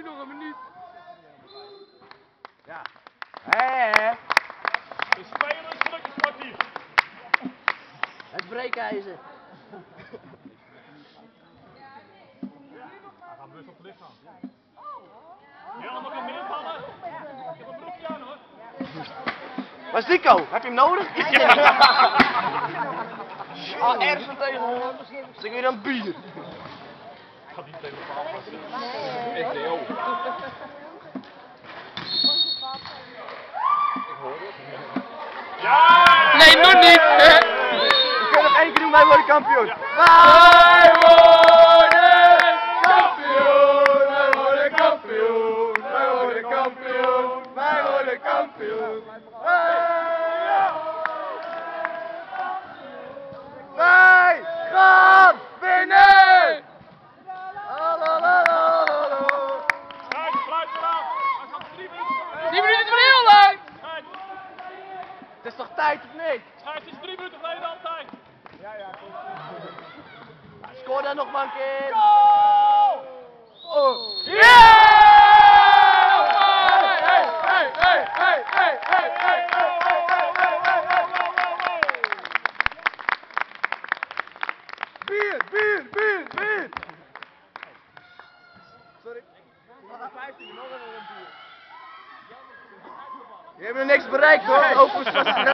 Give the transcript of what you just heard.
nog een minuut. Ja. Hé. De speler is gelukkig sportief. Het breekijzer. Hij gaat best op het lichaam. Ja, mag ik meer vallen? Ik heb een broekje aan hoor. Waar is Nico? Heb je hem nodig? Ah, ergens van tegen. Zing weer dan bier. Ik ga niet tegen de paal passen. SDO. Ja! Nee, nog niet. We kunnen nog één keer doen, wij worden kampioen. Ja. Wij worden kampioen. Wij worden kampioen. Wij worden kampioen. Wij worden kampioen. Wij gaan winnen! Schijt, sluit eraf. Hij gaat 3 minuten. 10 minuten is wel heel lang. Schijt, Het is toch tijd of niet? schijt, het is 3 minuten geleden altijd. Scoor dan nog maar een keer. Goal! Oh. Yeah! Hey, hey, hey, hey, hey, hey, hey, Bier, bier, bier, bier. Sorry. Nog een 15, nog een bier. Je hebt nog niks bereikt hoor.